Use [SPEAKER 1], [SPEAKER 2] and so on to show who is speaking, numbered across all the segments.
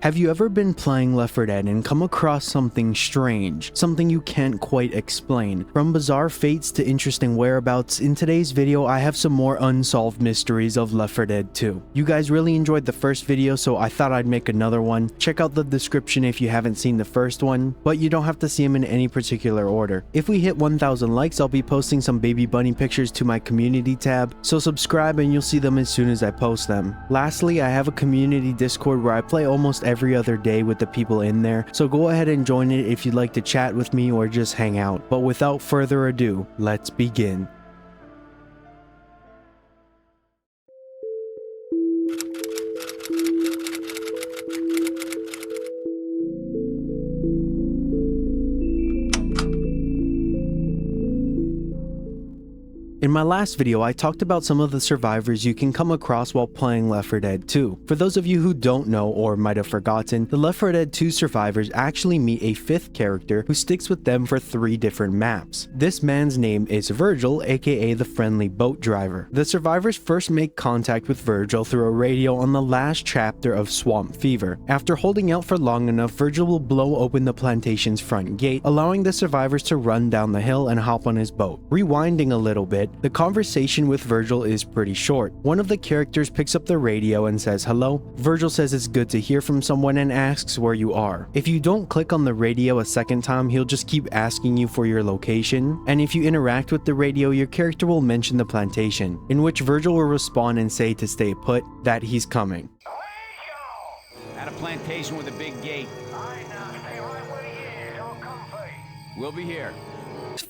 [SPEAKER 1] Have you ever been playing Left 4 Dead and come across something strange, something you can't quite explain? From bizarre fates to interesting whereabouts, in today's video I have some more unsolved mysteries of Left 4 Dead 2. You guys really enjoyed the first video, so I thought I'd make another one. Check out the description if you haven't seen the first one, but you don't have to see them in any particular order. If we hit 1,000 likes, I'll be posting some baby bunny pictures to my community tab, so subscribe and you'll see them as soon as I post them. Lastly, I have a community Discord where I play almost every other day with the people in there, so go ahead and join it if you'd like to chat with me or just hang out. But without further ado, let's begin. In my last video, I talked about some of the survivors you can come across while playing Left 4 Dead 2. For those of you who don't know or might have forgotten, the Left 4 Dead 2 survivors actually meet a fifth character who sticks with them for 3 different maps. This man's name is Virgil, aka the friendly boat driver. The survivors first make contact with Virgil through a radio on the last chapter of Swamp Fever. After holding out for long enough, Virgil will blow open the plantation's front gate, allowing the survivors to run down the hill and hop on his boat. Rewinding a little bit, the conversation with Virgil is pretty short. One of the characters picks up the radio and says hello. Virgil says it's good to hear from someone and asks where you are. If you don't click on the radio a second time, he'll just keep asking you for your location, and if you interact with the radio, your character will mention the plantation, in which Virgil will respond and say to stay put, that he's coming.
[SPEAKER 2] At a plantation with a big gate. Stay right where he is. I'll come for you. We'll be here.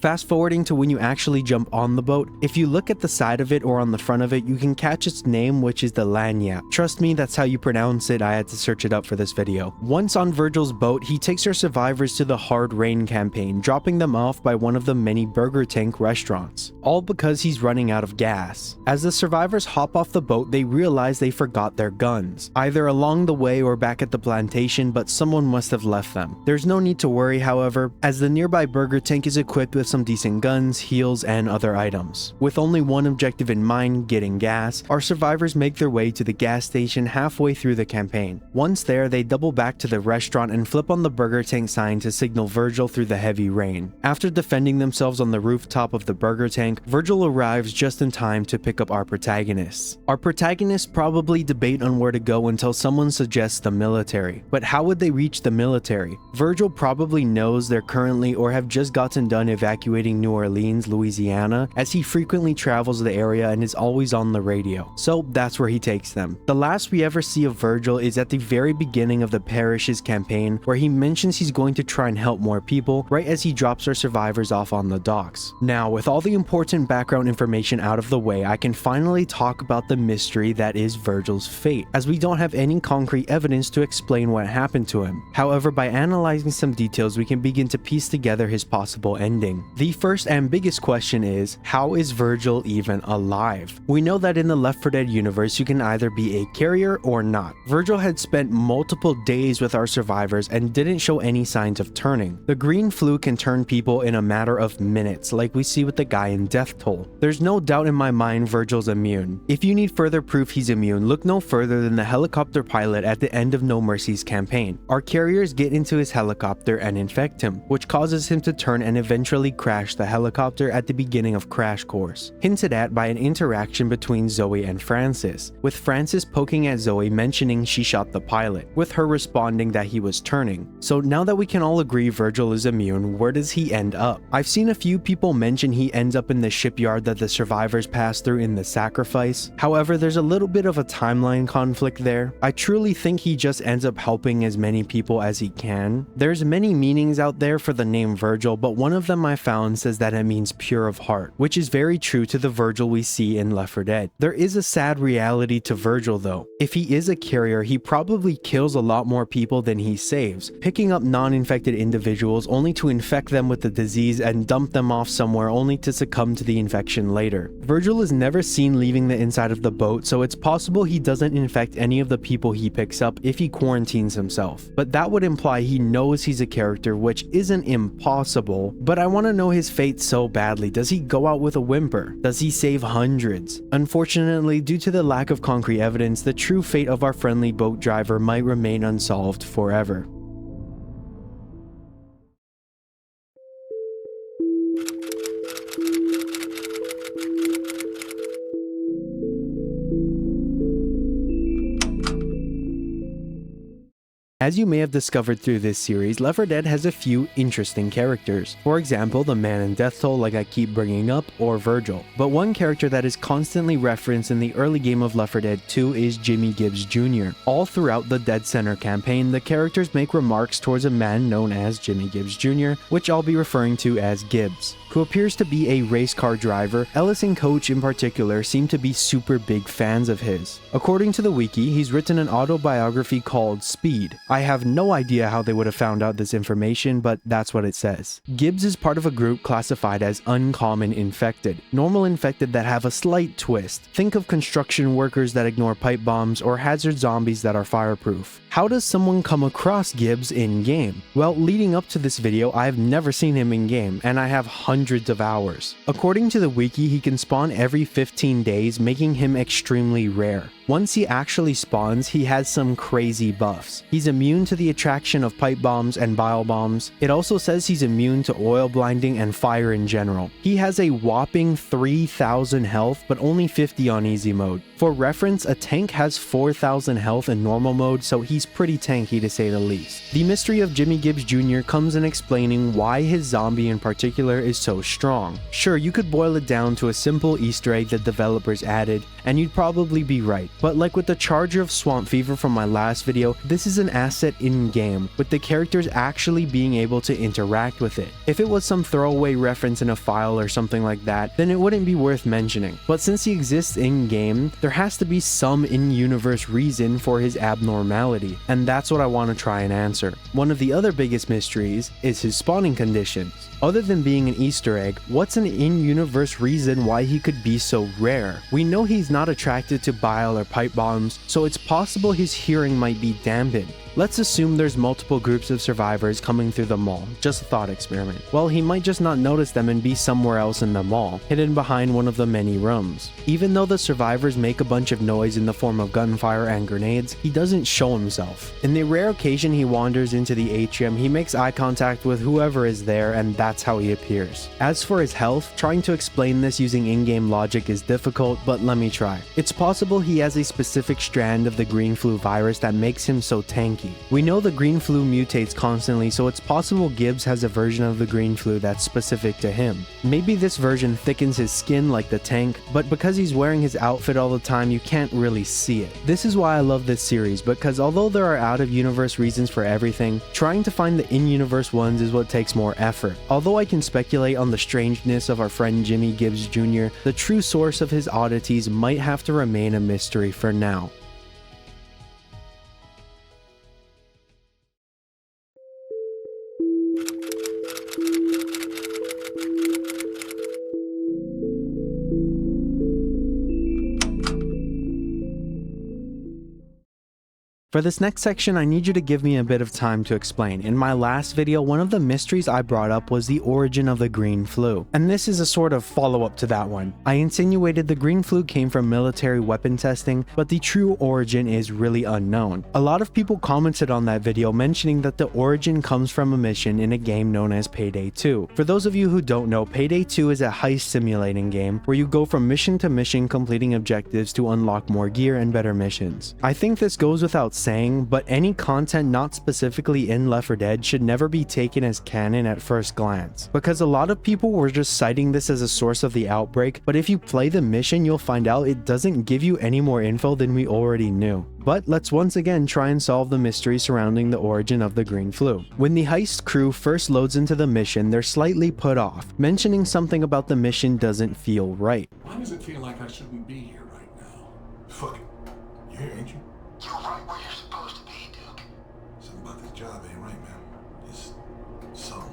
[SPEAKER 1] Fast forwarding to when you actually jump on the boat, if you look at the side of it or on the front of it, you can catch its name, which is the Lanyap. Trust me, that's how you pronounce it. I had to search it up for this video. Once on Virgil's boat, he takes our survivors to the Hard Rain campaign, dropping them off by one of the many burger tank restaurants, all because he's running out of gas. As the survivors hop off the boat, they realize they forgot their guns, either along the way or back at the plantation, but someone must have left them. There's no need to worry, however, as the nearby burger tank is equipped with some decent guns, heals, and other items. With only one objective in mind, getting gas, our survivors make their way to the gas station halfway through the campaign. Once there, they double back to the restaurant and flip on the burger tank sign to signal Virgil through the heavy rain. After defending themselves on the rooftop of the burger tank, Virgil arrives just in time to pick up our protagonists. Our protagonists probably debate on where to go until someone suggests the military. But how would they reach the military? Virgil probably knows they're currently or have just gotten done evacuating New Orleans, Louisiana, as he frequently travels the area and is always on the radio. So that's where he takes them. The last we ever see of Virgil is at the very beginning of the parish's campaign, where he mentions he's going to try and help more people right as he drops our survivors off on the docks. Now, with all the important background information out of the way, I can finally talk about the mystery that is Virgil's fate, as we don't have any concrete evidence to explain what happened to him. However, by analyzing some details, we can begin to piece together his possible ending. The first and biggest question is, how is Virgil even alive? We know that in the Left 4 Dead universe, you can either be a carrier or not. Virgil had spent multiple days with our survivors and didn't show any signs of turning. The green flu can turn people in a matter of minutes, like we see with the guy in Death Toll. There's no doubt in my mind Virgil's immune. If you need further proof he's immune, look no further than the helicopter pilot at the end of No Mercy's campaign. Our carriers get into his helicopter and infect him, which causes him to turn and eventually crash the helicopter at the beginning of Crash Course, hinted at by an interaction between Zoe and Francis, with Francis poking at Zoe mentioning she shot the pilot, with her responding that he was turning. So now that we can all agree Virgil is immune, where does he end up? I've seen a few people mention he ends up in the shipyard that the survivors pass through in the sacrifice. However, there's a little bit of a timeline conflict there. I truly think he just ends up helping as many people as he can. There's many meanings out there for the name Virgil, but one of them I found says that it means pure of heart, which is very true to the Virgil we see in Left 4 Dead. There is a sad reality to Virgil though. If he is a carrier, he probably kills a lot more people than he saves, picking up non-infected individuals only to infect them with the disease and dump them off somewhere only to succumb to the infection later. Virgil is never seen leaving the inside of the boat, so it's possible he doesn't infect any of the people he picks up if he quarantines himself. But that would imply he knows he's a character, which isn't impossible, but I want to know his fate so badly. Does he go out with a whimper? Does he save hundreds? Unfortunately, due to the lack of concrete evidence, the true fate of our friendly boat driver might remain unsolved forever. As you may have discovered through this series, Left 4 Dead has a few interesting characters. For example, the man in Death Toll like I keep bringing up, or Virgil. But one character that is constantly referenced in the early game of Left 4 Dead 2 is Jimmy Gibbs Jr. All throughout the Dead Center campaign, the characters make remarks towards a man known as Jimmy Gibbs Jr., which I'll be referring to as Gibbs, who appears to be a race car driver. Ellis and Coach in particular seem to be super big fans of his. According to the wiki, he's written an autobiography called Speed. I have no idea how they would have found out this information, but that's what it says. Gibbs is part of a group classified as uncommon infected, normal infected that have a slight twist. Think of construction workers that ignore pipe bombs or hazard zombies that are fireproof. How does someone come across Gibbs in-game? Well, leading up to this video, I've never seen him in-game, and I have hundreds of hours. According to the wiki, he can spawn every 15 days, making him extremely rare. Once he actually spawns, he has some crazy buffs. He's immune to the attraction of pipe bombs and bile bombs. It also says he's immune to oil blinding and fire in general. He has a whopping 3,000 health, but only 50 on easy mode. For reference, a tank has 4,000 health in normal mode, so he's pretty tanky to say the least. The mystery of Jimmy Gibbs Jr. comes in explaining why his zombie in particular is so strong. Sure, you could boil it down to a simple Easter egg that developers added, and you'd probably be right. But like with the Charger of Swamp Fever from my last video, this is an asset in-game, with the characters actually being able to interact with it. If it was some throwaway reference in a file or something like that, then it wouldn't be worth mentioning. But since he exists in-game, there has to be some in-universe reason for his abnormality, and that's what I want to try and answer. One of the other biggest mysteries is his spawning conditions. Other than being an Easter egg, what's an in-universe reason why he could be so rare? We know he's not attracted to bile or pipe bombs, so it's possible his hearing might be dampened. Let's assume there's multiple groups of survivors coming through the mall, just a thought experiment. Well, he might just not notice them and be somewhere else in the mall, hidden behind one of the many rooms. Even though the survivors make a bunch of noise in the form of gunfire and grenades, he doesn't show himself. In the rare occasion he wanders into the atrium, he makes eye contact with whoever is there, and that's how he appears. As for his health, trying to explain this using in-game logic is difficult, but let me try. It's possible he has a specific strand of the green flu virus that makes him so tanky. We know the green flu mutates constantly, so it's possible Gibbs has a version of the green flu that's specific to him. Maybe this version thickens his skin like the tank, but because he's wearing his outfit all the time, you can't really see it. This is why I love this series, because although there are out-of-universe reasons for everything, trying to find the in-universe ones is what takes more effort. Although I can speculate on the strangeness of our friend Jimmy Gibbs Jr., the true source of his oddities might have to remain a mystery for now. For this next section, I need you to give me a bit of time to explain. In my last video, one of the mysteries I brought up was the origin of the green flu, and this is a sort of follow-up to that one. I insinuated the green flu came from military weapon testing, but the true origin is really unknown. A lot of people commented on that video mentioning that the origin comes from a mission in a game known as Payday 2. For those of you who don't know, Payday 2 is a heist simulating game where you go from mission to mission completing objectives to unlock more gear and better missions. I think this goes without saying, but any content not specifically in Left 4 Dead should never be taken as canon at first glance, because a lot of people were just citing this as a source of the Outbreak, but if you play the mission you'll find out it doesn't give you any more info than we already knew. But let's once again try and solve the mystery surrounding the origin of the green flu. When the heist crew first loads into the mission, they're slightly put off, mentioning something about the mission doesn't feel right.
[SPEAKER 3] Why does it feel like I shouldn't be here right now? Fuck it. You here, ain't you?
[SPEAKER 4] You're right where you're supposed to be, Duke.
[SPEAKER 3] Something about this job ain't right, man. It's something.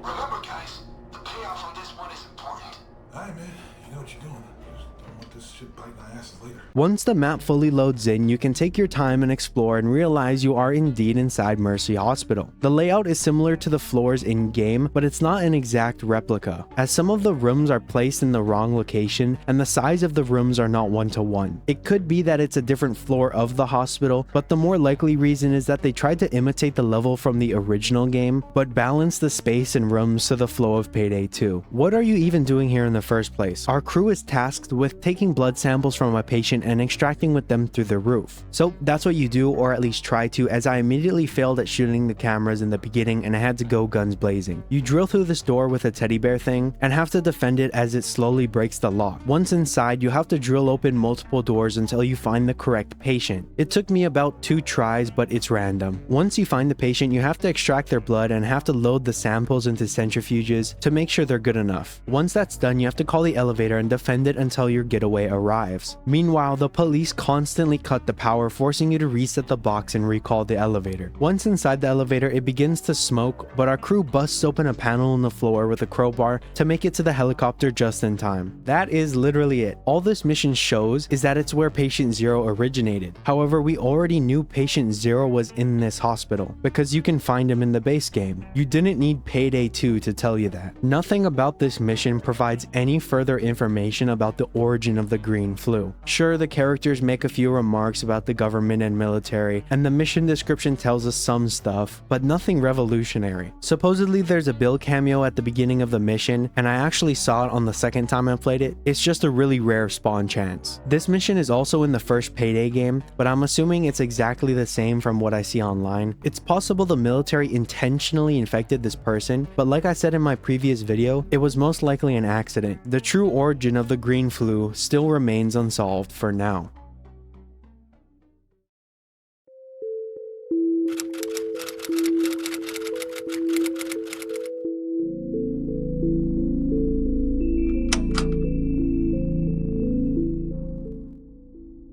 [SPEAKER 4] Remember, guys, the payoff on this one is important.
[SPEAKER 3] Alright, man. You know what you're doing. Just don't want this shit biting our asses later.
[SPEAKER 1] Once the map fully loads in, you can take your time and explore and realize you are indeed inside Mercy Hospital. The layout is similar to the floors in-game, but it's not an exact replica, as some of the rooms are placed in the wrong location and the size of the rooms are not one-to-one. It could be that it's a different floor of the hospital, but the more likely reason is that they tried to imitate the level from the original game, but balance the space and rooms to the flow of Payday 2. What are you even doing here in the first place? Our crew is tasked with taking blood samples from a patient and extracting with them through the roof. So that's what you do, or at least try to, as I immediately failed at shooting the cameras in the beginning and I had to go guns blazing. You drill through this door with a teddy bear thing and have to defend it as it slowly breaks the lock. Once inside, you have to drill open multiple doors until you find the correct patient. It took me about 2 tries, but it's random. Once you find the patient, you have to extract their blood and have to load the samples into centrifuges to make sure they're good enough. Once that's done, you have to call the elevator and defend it until your getaway arrives. Meanwhile, the police constantly cut the power, forcing you to reset the box and recall the elevator. Once inside the elevator, it begins to smoke, but our crew busts open a panel in the floor with a crowbar to make it to the helicopter just in time. That is literally it. All this mission shows is that it's where Patient Zero originated. However, we already knew Patient Zero was in this hospital, because you can find him in the base game. You didn't need Payday 2 to tell you that. Nothing about this mission provides any further information about the origin of the green flu. Sure, the characters make a few remarks about the government and military, and the mission description tells us some stuff, but nothing revolutionary. Supposedly there's a Bill cameo at the beginning of the mission, and I actually saw it on the second time I played it. It's just a really rare spawn chance. This mission is also in the first Payday game, but I'm assuming it's exactly the same from what I see online. It's possible the military intentionally infected this person, but like I said in my previous video, it was most likely an accident. The true origin of the green flu still remains unsolved for now.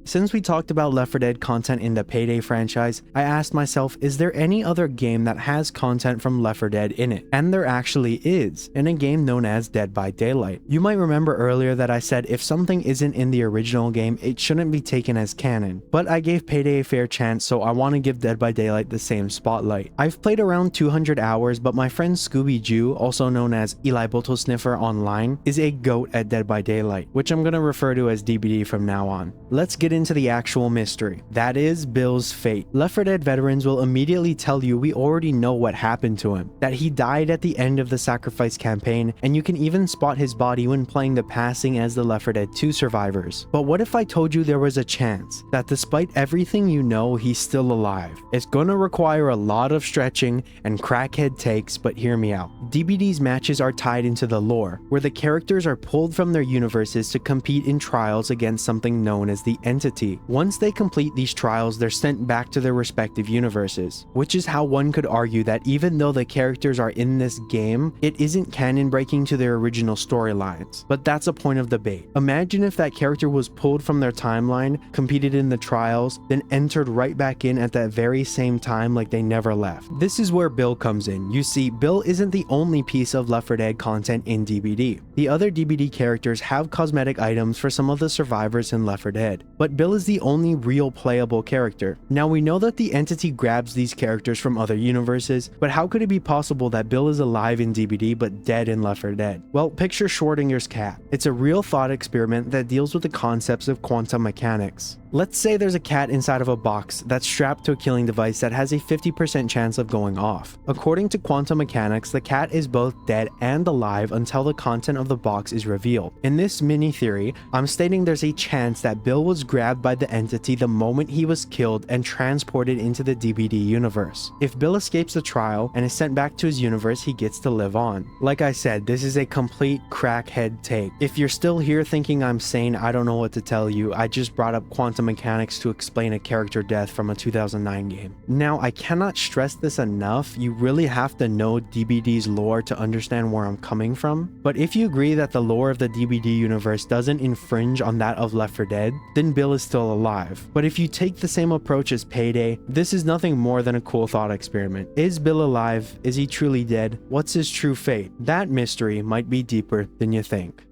[SPEAKER 1] Since we talked about Left 4 Dead content in the Payday franchise, I asked myself, is there any other game that has content from Left 4 Dead in it? And there actually is, in a game known as Dead by Daylight. You might remember earlier that I said if something isn't in the original game, it shouldn't be taken as canon. But I gave Payday a fair chance, so I want to give Dead by Daylight the same spotlight. I've played around 200 hours, but my friend Scooby Jew, also known as Eli Bottle Sniffer online, is a GOAT at Dead by Daylight, which I'm going to refer to as DBD from now on. Let's get into the actual mystery. That is Bill's fate. Left 4 Dead veterans will immediately tell you we already know what happened to him, that he died at the end of the Sacrifice campaign, and you can even spot his body when playing the passing as the Left 4 Dead 2 survivors. But what if I told you there was a chance that despite everything you know, he's still alive? It's gonna require a lot of stretching and crackhead takes, but hear me out. DBD's matches are tied into the lore, where the characters are pulled from their universes to compete in trials against something known as the Entity. Once they complete these trials, they're sent back to their respective universes, which is how one could argue that even though the characters are in this game, it isn't canon breaking to their original storylines. But that's a point of debate. Imagine if that character was pulled from their timeline, competed in the trials, then entered right back in at that very same time like they never left. This is where Bill comes in. You see, Bill isn't the only piece of Left 4 Dead content in DBD. The other DBD characters have cosmetic items for some of the survivors in Left 4 Dead, but Bill is the only real playable character. Now we know that the Entity grabs these characters from other universes, but how could it be possible that Bill is alive in DBD but dead in Left 4 Dead? Well, picture Schrodinger's cat. It's a real thought experiment that deals with the concepts of quantum mechanics. Let's say there's a cat inside of a box that's strapped to a killing device that has a 50% chance of going off. According to quantum mechanics, the cat is both dead and alive until the content of the box is revealed. In this mini theory, I'm stating there's a chance that Bill was grabbed by the Entity the moment he was killed and transported into the DBD universe. If Bill escapes the trial and is sent back to his universe, he gets to live on. Like I said, this is a complete crackhead take. If you're still here thinking I'm sane, I don't know what to tell you. I just brought up quantum mechanics to explain a character death from a 2009 game. Now, I cannot stress this enough, you really have to know DBD's lore to understand where I'm coming from. But if you agree that the lore of the DBD universe doesn't infringe on that of Left 4 Dead, then Bill is still alive. But if you take the same approach as Payday, this is nothing more than a cool thought experiment. Is Bill alive? Is he truly dead? What's his true fate? That mystery might be deeper than you think.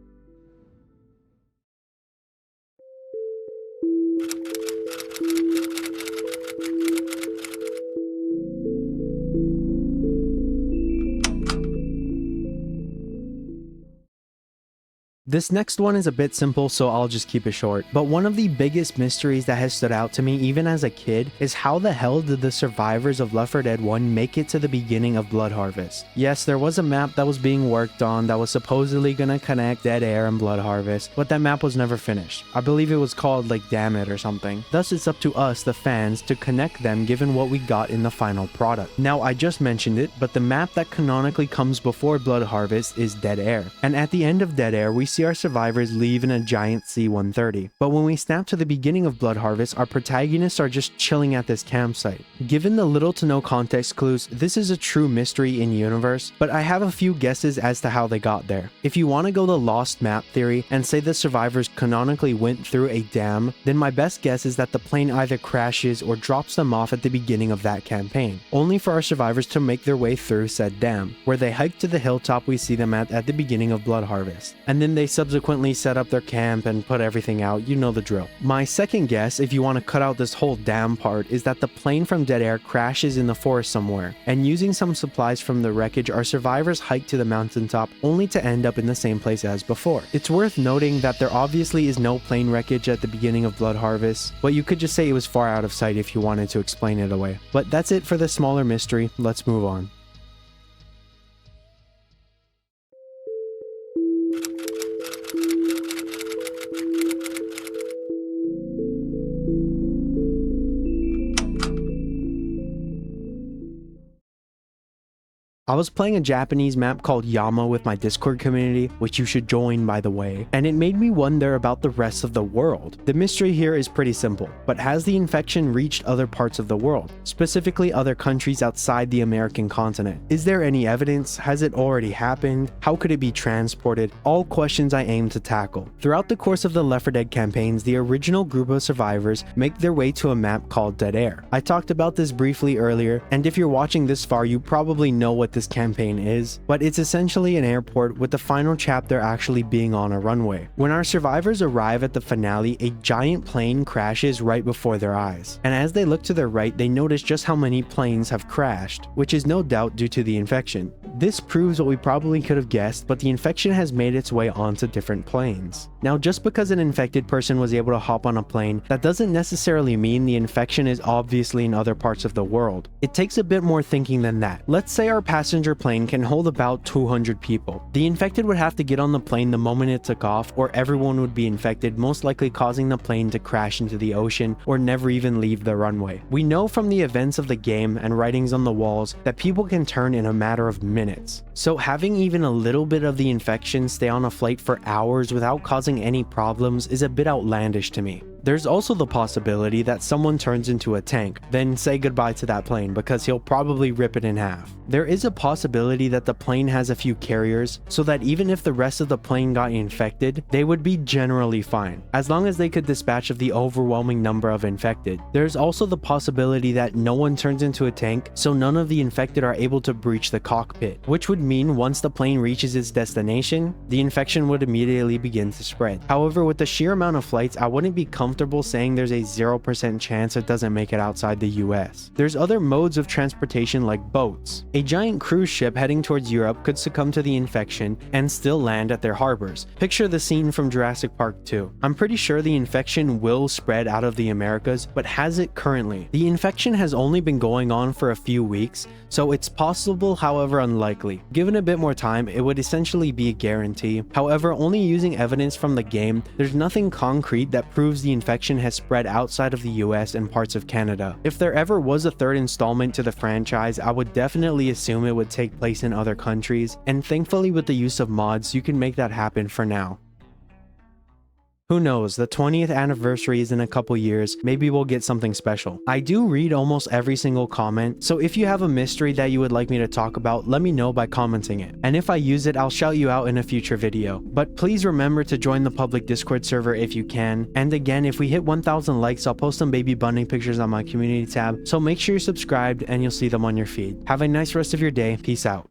[SPEAKER 1] This next one is a bit simple, so I'll just keep it short. But one of the biggest mysteries that has stood out to me even as a kid is how the hell did the survivors of Left 4 Dead 1 make it to the beginning of Blood Harvest? Yes, there was a map that was being worked on that was supposedly gonna connect Dead Air and Blood Harvest, but that map was never finished. I believe it was called like Damn It or something. Thus it's up to us, the fans, to connect them given what we got in the final product. Now I just mentioned it, but the map that canonically comes before Blood Harvest is Dead Air. And at the end of Dead Air, we see our survivors leave in a giant C-130. But when we snap to the beginning of Blood Harvest, our protagonists are just chilling at this campsite. Given the little to no context clues, this is a true mystery in universe, but I have a few guesses as to how they got there. If you want to go the lost map theory and say the survivors canonically went through a dam, then my best guess is that the plane either crashes or drops them off at the beginning of that campaign, only for our survivors to make their way through said dam, where they hike to the hilltop we see them at the beginning of Blood Harvest. And then they subsequently set up their camp and put everything out, you know the drill. My second guess, if you want to cut out this whole dam part, is that the plane from Dead Air crashes in the forest somewhere, and using some supplies from the wreckage, our survivors hike to the mountaintop only to end up in the same place as before. It's worth noting that there obviously is no plane wreckage at the beginning of Blood Harvest, but you could just say it was far out of sight if you wanted to explain it away. But that's it for the smaller mystery, let's move on. I was playing a Japanese map called Yama with my Discord community, which you should join by the way, and it made me wonder about the rest of the world. The mystery here is pretty simple, but has the infection reached other parts of the world, specifically other countries outside the American continent? Is there any evidence? Has it already happened? How could it be transported? All questions I aim to tackle. Throughout the course of the Left 4 Dead campaigns, the original group of survivors make their way to a map called Dead Air. I talked about this briefly earlier, and if you're watching this far, you probably know what this campaign is, but it's essentially an airport with the final chapter actually being on a runway. When our survivors arrive at the finale, a giant plane crashes right before their eyes, and as they look to their right, they notice just how many planes have crashed, which is no doubt due to the infection. This proves what we probably could have guessed, but the infection has made its way onto different planes. Now, just because an infected person was able to hop on a plane, that doesn't necessarily mean the infection is obviously in other parts of the world. It takes a bit more thinking than that. Let's say our passenger plane can hold about 200 people. The infected would have to get on the plane the moment it took off, or everyone would be infected, most likely causing the plane to crash into the ocean or never even leave the runway. We know from the events of the game and writings on the walls that people can turn in a matter of minutes. So having even a little bit of the infection stay on a flight for hours without causing any problems is a bit outlandish to me. There's also the possibility that someone turns into a tank, then say goodbye to that plane because he'll probably rip it in half. There is a possibility that the plane has a few carriers, so that even if the rest of the plane got infected, they would be generally fine, as long as they could dispatch of the overwhelming number of infected. There's also the possibility that no one turns into a tank, so none of the infected are able to breach the cockpit, which would mean once the plane reaches its destination, the infection would immediately begin to spread. However, with the sheer amount of flights, I wouldn't be comfortable saying there's a 0% chance it doesn't make it outside the US. There's other modes of transportation like boats. A giant cruise ship heading towards Europe could succumb to the infection and still land at their harbors. Picture the scene from Jurassic Park 2. I'm pretty sure the infection will spread out of the Americas, but has it currently? The infection has only been going on for a few weeks, so it's possible, however unlikely. Given a bit more time, it would essentially be a guarantee. However, only using evidence from the game, there's nothing concrete that proves the infection has spread outside of the US and parts of Canada. If there ever was a third installment to the franchise, I would definitely assume it would take place in other countries, and thankfully with the use of mods, you can make that happen for now. Who knows, the 20th anniversary is in a couple years, maybe we'll get something special. I do read almost every single comment, so if you have a mystery that you would like me to talk about, let me know by commenting it. And if I use it, I'll shout you out in a future video. But please remember to join the public Discord server if you can. And again, if we hit 1,000 likes, I'll post some baby bonding pictures on my community tab, so make sure you're subscribed and you'll see them on your feed. Have a nice rest of your day, peace out.